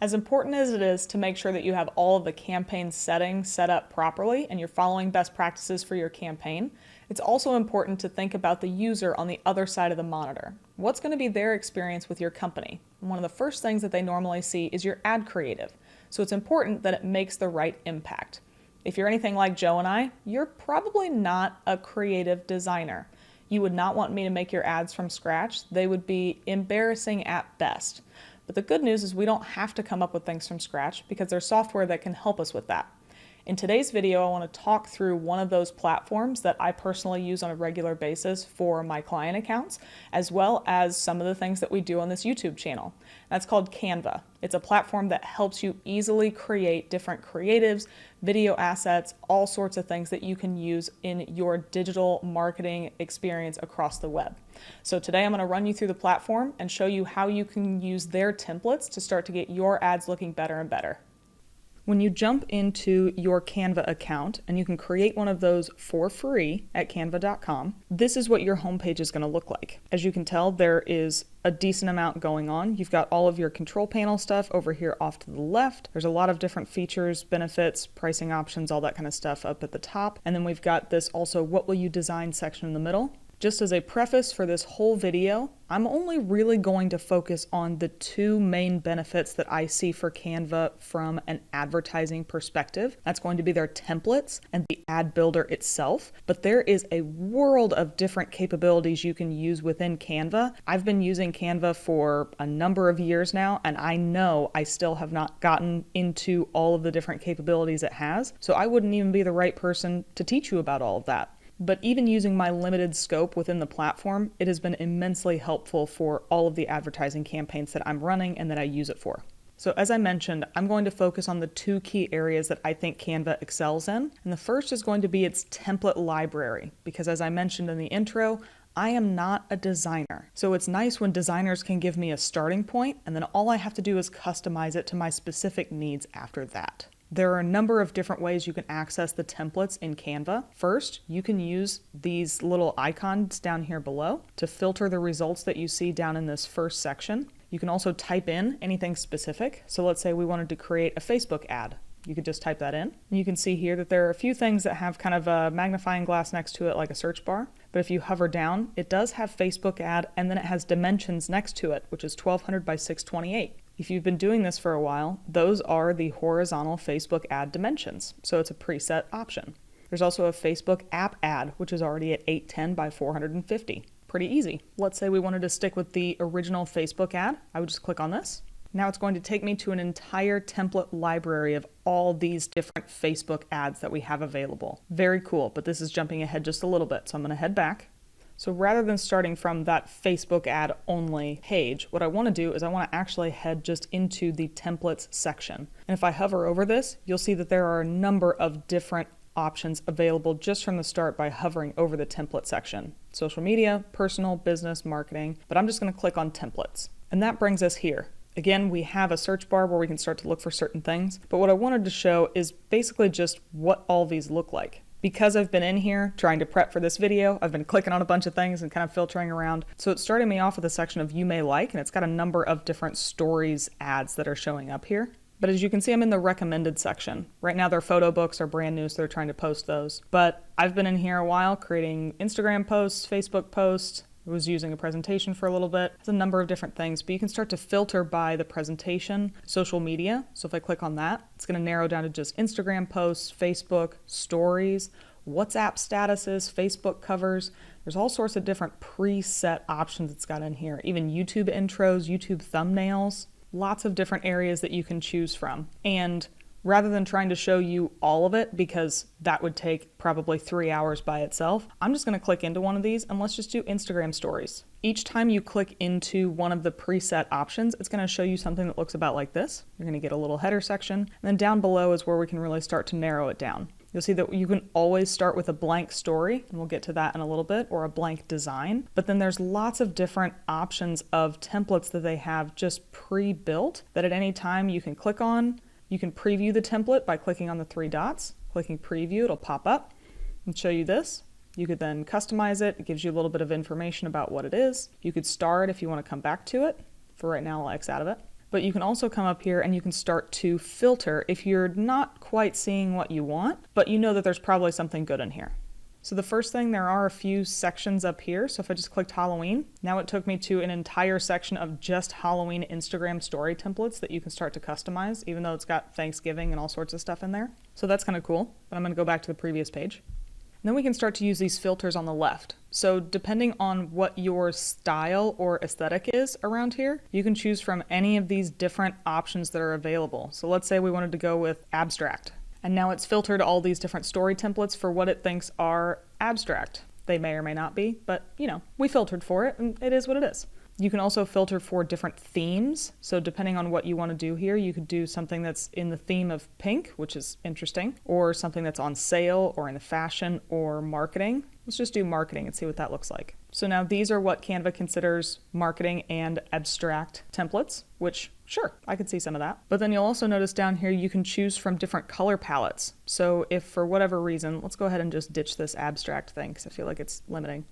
As important as it is to make sure that you have all of the campaign settings set up properly and you're following best practices for your campaign, it's also important to think about the user on the other side of the monitor. What's going to be their experience with your company? And one of the first things that they normally see is your ad creative. So it's important that it makes the right impact. If you're anything like Joe and I, you're probably not a creative designer. You would not want me to make your ads from scratch. They would be embarrassing at best. But the good news is we don't have to come up with things from scratch because there's software that can help us with that. In today's video, I want to talk through one of those platforms that I personally use on a regular basis for my client accounts, as well as some of the things that we do on this YouTube channel. That's called Canva. It's a platform that helps you easily create different creatives, video assets, all sorts of things that you can use in your digital marketing experience across the web. So today I'm going to run you through the platform and show you how you can use their templates to start to get your ads looking better and better. When you jump into your Canva account, and you can create one of those for free at canva.com, this is what your homepage is going to look like. As you can tell, there is a decent amount going on. You've got all of your control panel stuff over here off to the left. There's a lot of different features, benefits, pricing options, all that kind of stuff up at the top. And then we've got this also what will you design section in the middle. Just as a preface for this whole video, I'm only really going to focus on the two main benefits that I see for Canva from an advertising perspective. That's going to be their templates and the ad builder itself. But there is a world of different capabilities you can use within Canva. I've been using Canva for a number of years now, and I know I still have not gotten into all of the different capabilities it has. So I wouldn't even be the right person to teach you about all of that. But even using my limited scope within the platform, it has been immensely helpful for all of the advertising campaigns that I'm running and that I use it for. So as I mentioned, I'm going to focus on the two key areas that I think Canva excels in. And the first is going to be its template library, because as I mentioned in the intro, I am not a designer. So it's nice when designers can give me a starting point, and then all I have to do is customize it to my specific needs after that. There are a number of different ways you can access the templates in Canva. First, you can use these little icons down here below to filter the results that you see down in this first section. You can also type in anything specific. So let's say we wanted to create a Facebook ad. You could just type that in. And you can see here that there are a few things that have kind of a magnifying glass next to it like a search bar. But if you hover down, it does have Facebook ad, and then it has dimensions next to it, which is 1200 by 628. If you've been doing this for a while, those are the horizontal Facebook ad dimensions, so it's a preset option. There's also a Facebook app ad, which is already at 810 by 450. Pretty easy. Let's say we wanted to stick with the original Facebook ad. I would just click on this. Now it's going to take me to an entire template library of all these different Facebook ads that we have available. Very cool, but this is jumping ahead just a little bit, so I'm going to head back. So rather than starting from that Facebook ad only page, what I want to do is I want to actually head just into the templates section. And if I hover over this, you'll see that there are a number of different options available just from the start by hovering over the template section. Social media, personal, business, marketing, but I'm just going to click on templates. And that brings us here. Again, we have a search bar where we can start to look for certain things, but what I wanted to show is basically just what all these look like. Because I've been in here trying to prep for this video, I've been clicking on a bunch of things and kind of filtering around. So it started me off with a section of you may like, and it's got a number of different stories ads that are showing up here. But as you can see, I'm in the recommended section. Right now their photo books are brand new, so they're trying to post those. But I've been in here a while creating Instagram posts, Facebook posts. I was using a presentation for a little bit. There's a number of different things, but you can start to filter by the presentation, social media. So if I click on that, it's going to narrow down to just Instagram posts, Facebook, stories, WhatsApp statuses, Facebook covers. There's all sorts of different preset options it's got in here, even YouTube intros, YouTube thumbnails, lots of different areas that you can choose from. And rather than trying to show you all of it, because that would take probably 3 hours by itself, I'm just going to click into one of these and let's just do Instagram stories. Each time you click into one of the preset options, it's going to show you something that looks about like this. You're going to get a little header section, and then down below is where we can really start to narrow it down. You'll see that you can always start with a blank story, and we'll get to that in a little bit, or a blank design. But then there's lots of different options of templates that they have just pre-built that at any time you can click on. You can preview the template by clicking on the 3 dots. Clicking preview, it'll pop up and show you this. You could then customize it. It gives you a little bit of information about what it is. You could star it if you want to come back to it. For right now, I'll X out of it. but you can also come up here and you can start to filter if you're not quite seeing what you want, but you know that there's probably something good in here. So the first thing, there are a few sections up here. So if I just clicked Halloween, now it took me to an entire section of just Halloween Instagram story templates that you can start to customize, even though it's got Thanksgiving and all sorts of stuff in there. So that's kind of cool, but I'm gonna go back to the previous page. And then we can start to use these filters on the left. So depending on what your style or aesthetic is around here, you can choose from any of these different options that are available. So let's say we wanted to go with abstract. And now it's filtered all these different story templates for what it thinks are abstract. They may or may not be, but you know, we filtered for it and it is what it is. You can also filter for different themes. So depending on what you want to do here, you could do something that's in the theme of pink, which is interesting, or something that's on sale or in the fashion or marketing. Let's just do marketing and see what that looks like. So now these are what Canva considers marketing and abstract templates, which sure, I could see some of that. But then you'll also notice down here you can choose from different color palettes. So if for whatever reason, let's go ahead and just ditch this abstract thing because I feel like it's limiting.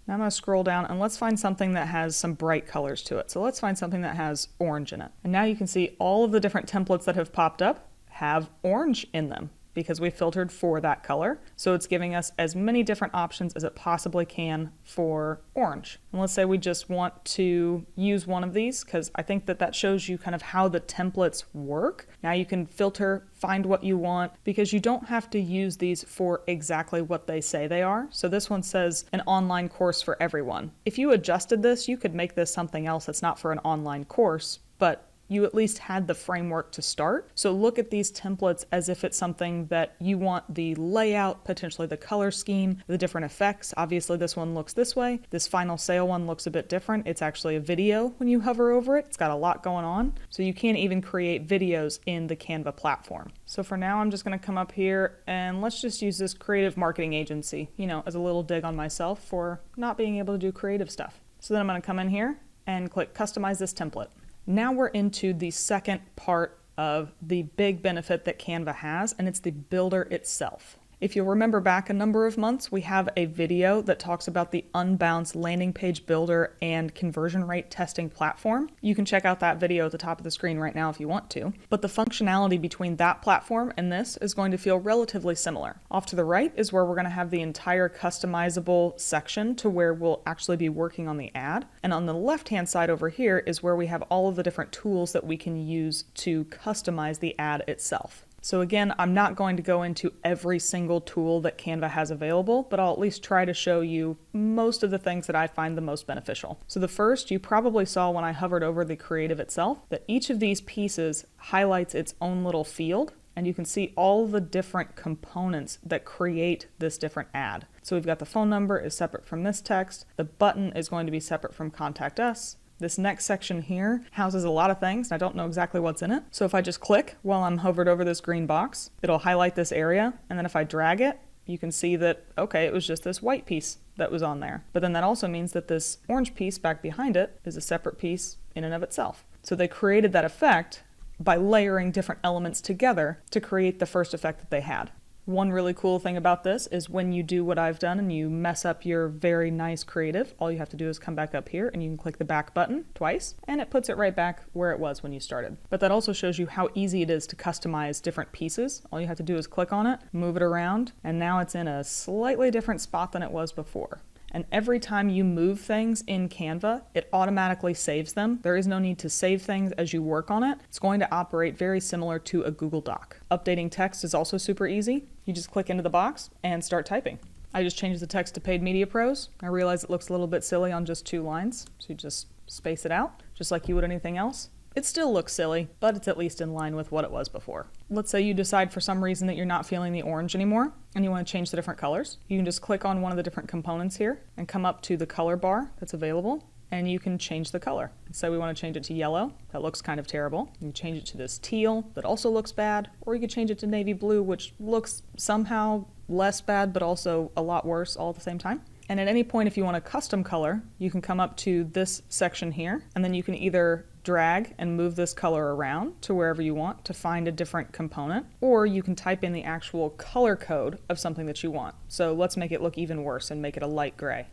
Now I'm going to scroll down and let's find something that has some bright colors to it. So let's find something that has orange in it. And now you can see all of the different templates that have popped up have orange in them because we filtered for that color. So it's giving us as many different options as it possibly can for orange. And let's say we just want to use one of these because I think that that shows you kind of how the templates work. Now you can filter, find what you want, because you don't have to use these for exactly what they say they are. So this one says an online course for everyone. If you adjusted this, you could make this something else that's not for an online course, but you at least had the framework to start. So look at these templates as if it's something that you want the layout, potentially the color scheme, the different effects. Obviously this one looks this way. This final sale one looks a bit different. It's actually a video when you hover over it. It's got a lot going on. So you can't even create videos in the Canva platform. So for now, I'm just gonna come up here and let's just use this creative marketing agency, you know, as a little dig on myself for not being able to do creative stuff. So then I'm gonna come in here and click customize this template. Now we're into the second part of the big benefit that Canva has, and it's the builder itself. If you'll remember back a number of months, we have a video that talks about the unbounced landing page builder and conversion rate testing platform. You can check out that video at the top of the screen right now if you want to. But the functionality between that platform and this is going to feel relatively similar. Off to the right is where we're going to have the entire customizable section to where we'll actually be working on the ad. And on the left-hand side over here is where we have all of the different tools that we can use to customize the ad itself. So again, I'm not going to go into every single tool that Canva has available, but I'll at least try to show you most of the things that I find the most beneficial. So the first, you probably saw when I hovered over the creative itself, that each of these pieces highlights its own little field, and you can see all the different components that create this different ad. So we've got the phone number is separate from this text, the button is going to be separate from contact us. This next section here houses a lot of things, and I don't know exactly what's in it. So if I just click while I'm hovered over this green box, it'll highlight this area, and then if I drag it, you can see that, okay, it was just this white piece that was on there. But then that also means that this orange piece back behind it is a separate piece in and of itself. So they created that effect by layering different elements together to create the first effect that they had. One really cool thing about this is when you do what I've done and you mess up your very nice creative, all you have to do is come back up here and you can click the back button twice and it puts it right back where it was when you started. But that also shows you how easy it is to customize different pieces. All you have to do is click on it, move it around, and now it's in a slightly different spot than it was before. And every time you move things in Canva, it automatically saves them. There is no need to save things as you work on it. It's going to operate very similar to a Google Doc. Updating text is also super easy. You just click into the box and start typing. I just changed the text to Paid Media Pros. I realize it looks a little bit silly on just 2 lines, so you just space it out, just like you would anything else. It still looks silly, but it's at least in line with what it was before. Let's say you decide for some reason that you're not feeling the orange anymore and you want to change the different colors. You can just click on one of the different components here and come up to the color bar that's available and you can change the color. So we want to change it to yellow. That looks kind of terrible. You can change it to this teal that also looks bad, or you could change it to navy blue, which looks somehow less bad but also a lot worse all at the same time. And at any point, if you want a custom color, you can come up to this section here, and then you can either drag and move this color around to wherever you want to find a different component, or you can type in the actual color code of something that you want. So let's make it look even worse and make it a light gray.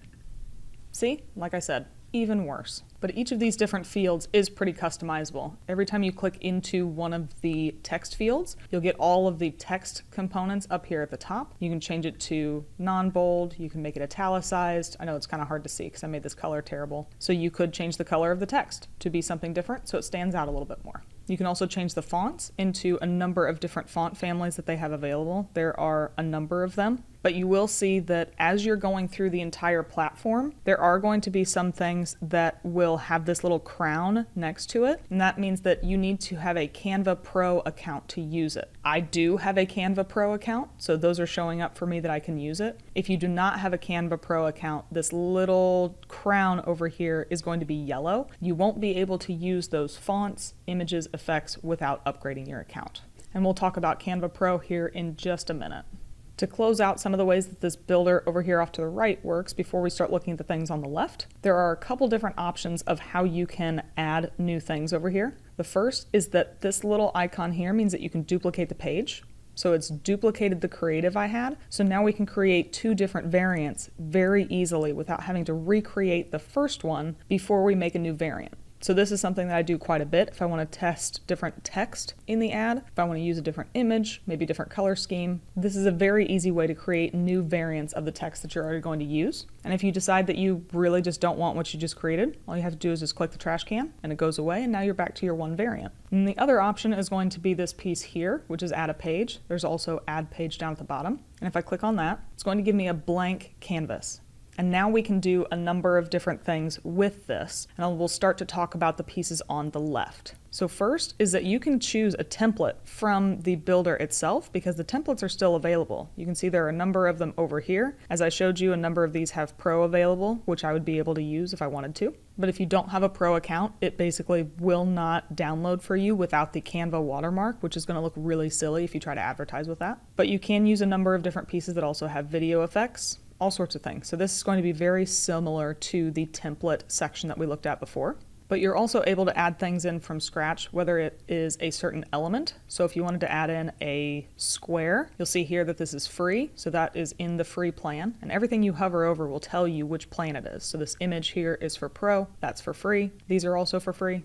See, like I said, even worse. But each of these different fields is pretty customizable. Every time you click into one of the text fields, you'll get all of the text components up here at the top. You can change it to non-bold, you can make it italicized. I know it's kind of hard to see because I made this color terrible. So you could change the color of the text to be something different so it stands out a little bit more. You can also change the fonts into a number of different font families that they have available. There are a number of them, but you will see that as you're going through the entire platform, there are going to be some things that will have this little crown next to it, and that means that you need to have a Canva Pro account to use it. I do have a Canva Pro account, so those are showing up for me that I can use it. If you do not have a Canva Pro account, this little crown over here is going to be yellow. You won't be able to use those fonts, images, effects without upgrading your account. And we'll talk about Canva Pro here in just a minute. To close out some of the ways that this builder over here off to the right works before we start looking at the things on the left, there are a couple different options of how you can add new things over here. The first is that this little icon here means that you can duplicate the page. So it's duplicated the creative I had. So now we can create two different variants very easily without having to recreate the first one before we make a new variant. So this is something that I do quite a bit if I want to test different text in the ad, if I want to use a different image, maybe different color scheme. This is a very easy way to create new variants of the text that you're already going to use. And if you decide that you really just don't want what you just created, all you have to do is just click the trash can and it goes away and now you're back to your one variant. And the other option is going to be this piece here, which is add a page. There's also add page down at the bottom. And if I click on that, it's going to give me a blank canvas. And now we can do a number of different things with this, and we'll start to talk about the pieces on the left. So first is that you can choose a template from the builder itself because the templates are still available. You can see there are a number of them over here. As I showed you, a number of these have Pro available, which I would be able to use if I wanted to. But if you don't have a Pro account, it basically will not download for you without the Canva watermark, which is going to look really silly if you try to advertise with that. But you can use a number of different pieces that also have video effects, all sorts of things. So this is going to be very similar to the template section that we looked at before. But you're also able to add things in from scratch, whether it is a certain element. So if you wanted to add in a square, you'll see here that this is free. So that is in the free plan. And everything you hover over will tell you which plan it is. So this image here is for Pro, that's for free. These are also for free.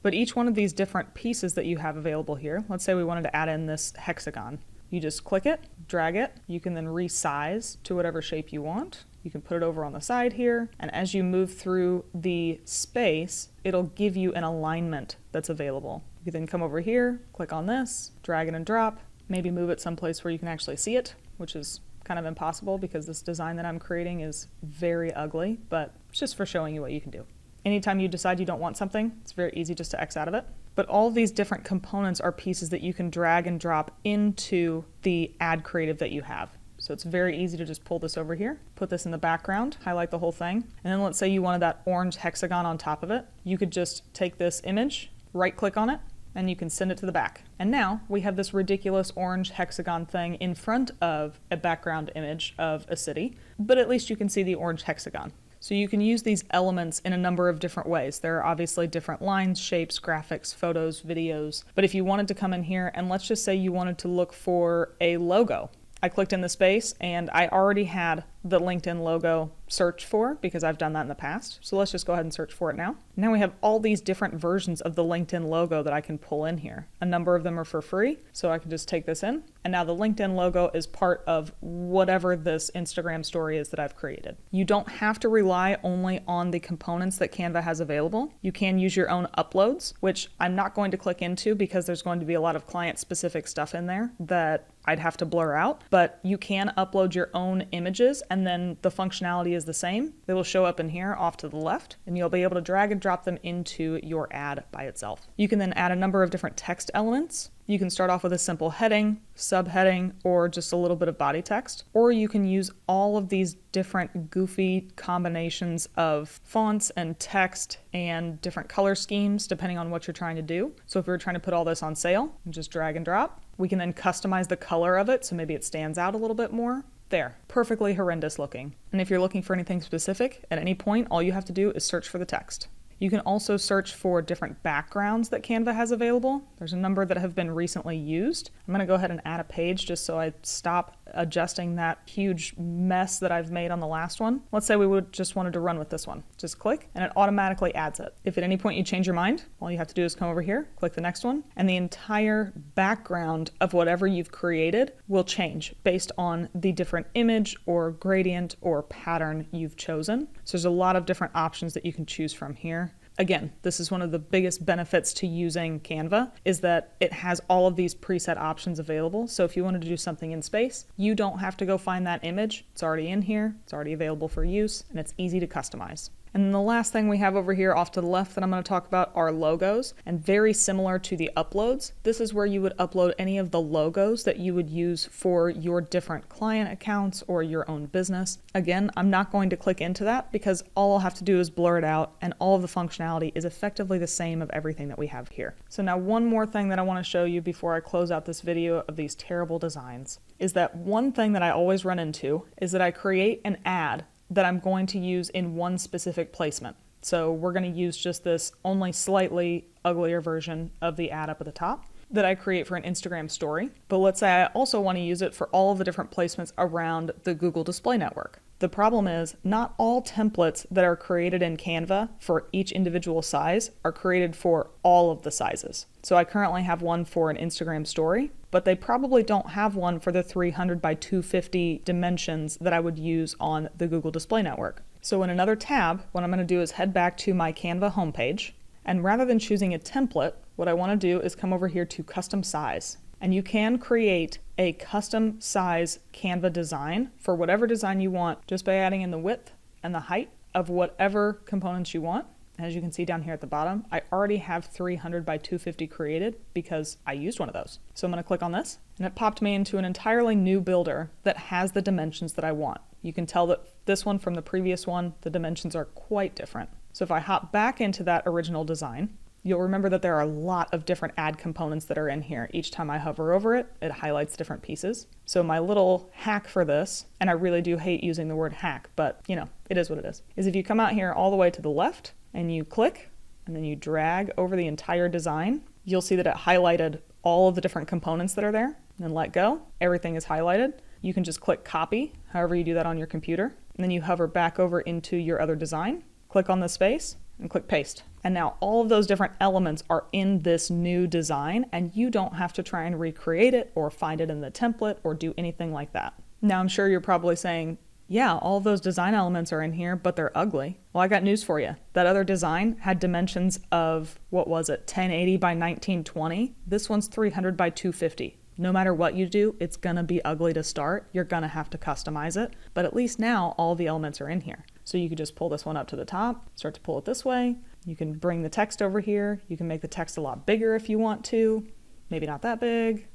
But each one of these different pieces that you have available here, let's say we wanted to add in this hexagon. You just click it, drag it, you can then resize to whatever shape you want. You can put it over on the side here, and as you move through the space, it'll give you an alignment that's available. You can then come over here, click on this, drag it and drop, maybe move it someplace where you can actually see it, which is kind of impossible because this design that I'm creating is very ugly, but it's just for showing you what you can do. Anytime you decide you don't want something, it's very easy just to X out of it. But all of these different components are pieces that you can drag and drop into the ad creative that you have. So it's very easy to just pull this over here, put this in the background, highlight the whole thing, and then let's say you wanted that orange hexagon on top of it. You could just take this image, right-click on it, and you can send it to the back. And now we have this ridiculous orange hexagon thing in front of a background image of a city, but at least you can see the orange hexagon. So you can use these elements in a number of different ways. There are obviously different lines, shapes, graphics, photos, videos. But if you wanted to come in here and let's just say you wanted to look for a logo, I clicked in the space and I already had the LinkedIn logo searched for because I've done that in the past. So let's just go ahead and search for it now. Now we have all these different versions of the LinkedIn logo that I can pull in here. A number of them are for free, so I can just take this in. And now the LinkedIn logo is part of whatever this Instagram story is that I've created. You don't have to rely only on the components that Canva has available. You can use your own uploads, which I'm not going to click into because there's going to be a lot of client-specific stuff in there that I'd have to blur out. But you can upload your own images and then the functionality is the same. They will show up in here off to the left and you'll be able to drag and drop them into your ad by itself. You can then add a number of different text elements. You can start off with a simple heading, subheading, or just a little bit of body text. Or you can use all of these different goofy combinations of fonts and text and different color schemes depending on what you're trying to do. So if we were trying to put all this on sale, just drag and drop. We can then customize the color of it so maybe it stands out a little bit more. There, perfectly horrendous looking. And if you're looking for anything specific, at any point, all you have to do is search for the text. You can also search for different backgrounds that Canva has available. There's a number that have been recently used. I'm going to go ahead and add a page just so I stop adjusting that huge mess that I've made on the last one. Let's say we would just wanted to run with this one. Just click and it automatically adds it. If at any point you change your mind, all you have to do is come over here, click the next one, and the entire background of whatever you've created will change based on the different image or gradient or pattern you've chosen. So there's a lot of different options that you can choose from here. Again, this is one of the biggest benefits to using Canva is that it has all of these preset options available. So if you wanted to do something in space, you don't have to go find that image. It's already in here, it's already available for use, and it's easy to customize. And then the last thing we have over here off to the left that I'm going to talk about are logos. And very similar to the uploads, this is where you would upload any of the logos that you would use for your different client accounts or your own business. Again, I'm not going to click into that because all I'll have to do is blur it out and all of the functionality is effectively the same of everything that we have here. So now one more thing that I want to show you before I close out this video of these terrible designs is that one thing that I always run into is that I create an ad that I'm going to use in one specific placement. So we're going to use just this only slightly uglier version of the ad up at the top that I create for an Instagram story. But let's say I also want to use it for all of the different placements around the Google Display Network. The problem is not all templates that are created in Canva for each individual size are created for all of the sizes. So I currently have one for an Instagram story, but they probably don't have one for the 300 by 250 dimensions that I would use on the Google Display Network. So in another tab, what I'm going to do is head back to my Canva homepage, and rather than choosing a template, what I want to do is come over here to custom size. And you can create a custom size Canva design for whatever design you want just by adding in the width and the height of whatever components you want. As you can see down here at the bottom, I already have 300 by 250 created because I used one of those. So I'm going to click on this and it popped me into an entirely new builder that has the dimensions that I want. You can tell that this one from the previous one, the dimensions are quite different. So if I hop back into that original design, you'll remember that there are a lot of different ad components that are in here. Each time I hover over it, it highlights different pieces. So my little hack for this, and I really do hate using the word hack, but you know, it is what it is if you come out here all the way to the left and you click and then you drag over the entire design, you'll see that it highlighted all of the different components that are there. And then let go, everything is highlighted. You can just click copy, however you do that on your computer. And then you hover back over into your other design, click on the space, and click paste. And now all of those different elements are in this new design and you don't have to try and recreate it or find it in the template or do anything like that. Now I'm sure you're probably saying, yeah, all of those design elements are in here, but they're ugly. Well, I got news for you. That other design had dimensions of, what was it, 1080 by 1920. This one's 300 by 250. No matter what you do, it's gonna be ugly to start. You're gonna have to customize it, but at least now all the elements are in here. So you could just pull this one up to the top, start to pull it this way. You can bring the text over here. You can make the text a lot bigger if you want to, maybe not that big.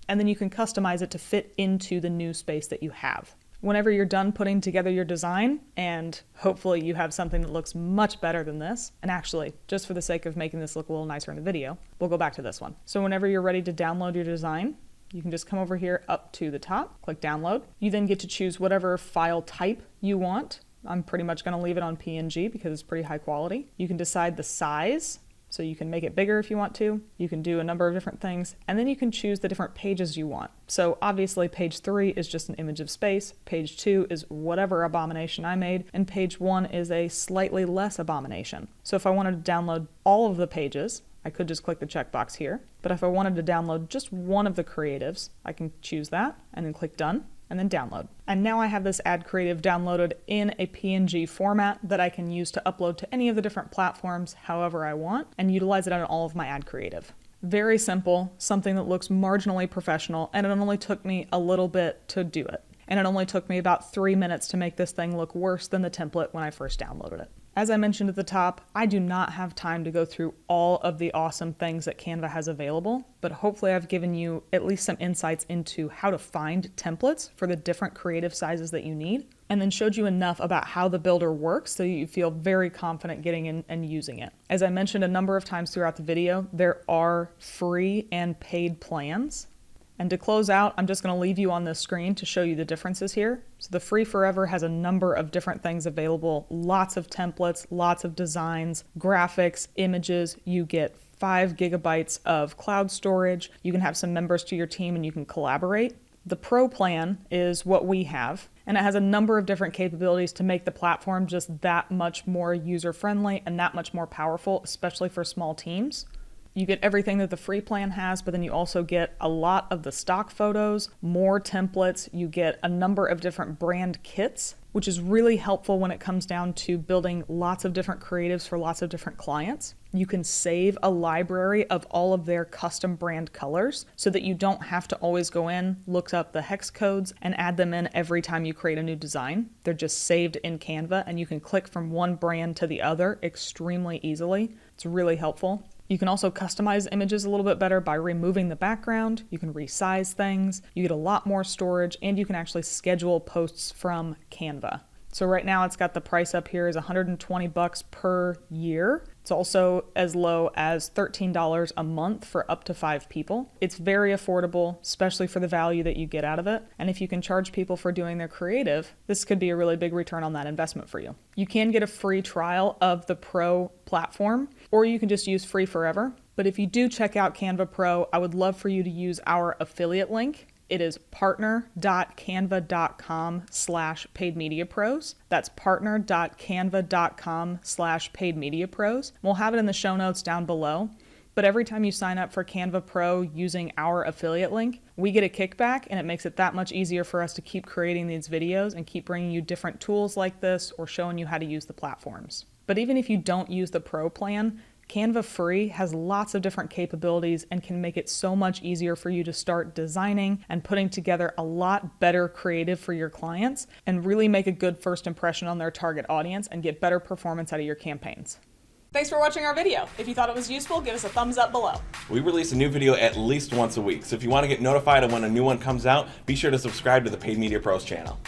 And then you can customize it to fit into the new space that you have. Whenever you're done putting together your design, and hopefully you have something that looks much better than this, and actually, just for the sake of making this look a little nicer in the video, we'll go back to this one. So whenever you're ready to download your design, you can just come over here up to the top, click download. You then get to choose whatever file type you want. I'm pretty much going to leave it on PNG because it's pretty high quality. You can decide the size, so you can make it bigger if you want to. You can do a number of different things, and then you can choose the different pages you want. So obviously page 3 is just an image of space, page 2 is whatever abomination I made, and page 1 is a slightly less abomination. So if I wanted to download all of the pages, I could just click the checkbox here. But if I wanted to download just one of the creatives, I can choose that and then click done and then download. And now I have this ad creative downloaded in a PNG format that I can use to upload to any of the different platforms however I want and utilize it on all of my ad creative. Very simple, something that looks marginally professional, and it only took me a little bit to do it. And it only took me about 3 minutes to make this thing look worse than the template when I first downloaded it. As I mentioned at the top, I do not have time to go through all of the awesome things that Canva has available, but hopefully I've given you at least some insights into how to find templates for the different creative sizes that you need, and then showed you enough about how the builder works so you feel very confident getting in and using it. As I mentioned a number of times throughout the video, there are free and paid plans. And to close out, I'm just going to leave you on this screen to show you the differences here. So the free forever has a number of different things available, lots of templates, lots of designs, graphics, images. You get 5 gigabytes of cloud storage. You can have some members to your team and you can collaborate. The Pro plan is what we have, and it has a number of different capabilities to make the platform just that much more user-friendly and that much more powerful, especially for small teams. You get everything that the free plan has, but then you also get a lot of the stock photos, more templates, you get a number of different brand kits, which is really helpful when it comes down to building lots of different creatives for lots of different clients. You can save a library of all of their custom brand colors so that you don't have to always go in, look up the hex codes, and add them in every time you create a new design. They're just saved in Canva, and you can click from one brand to the other extremely easily. It's really helpful. You can also customize images a little bit better by removing the background. You can resize things. You get a lot more storage, and you can actually schedule posts from Canva. So right now it's got the price up here is $120 per year. It's also as low as $13 a month for up to 5 people. It's very affordable, especially for the value that you get out of it. And if you can charge people for doing their creative, this could be a really big return on that investment for you. You can get a free trial of the Pro platform, or you can just use free forever. But if you do check out Canva Pro, I would love for you to use our affiliate link. It is partner.canva.com/paidmediapros. That's partner.canva.com/paidmediapros. We'll have it in the show notes down below. But every time you sign up for Canva Pro using our affiliate link, we get a kickback, and it makes it that much easier for us to keep creating these videos and keep bringing you different tools like this or showing you how to use the platforms. But even if you don't use the Pro plan, Canva Free has lots of different capabilities and can make it so much easier for you to start designing and putting together a lot better creative for your clients and really make a good first impression on their target audience and get better performance out of your campaigns. Thanks for watching our video. If you thought it was useful, give us a thumbs up below. We release a new video at least once a week, so if you want to get notified of when a new one comes out, be sure to subscribe to the Paid Media Pros channel.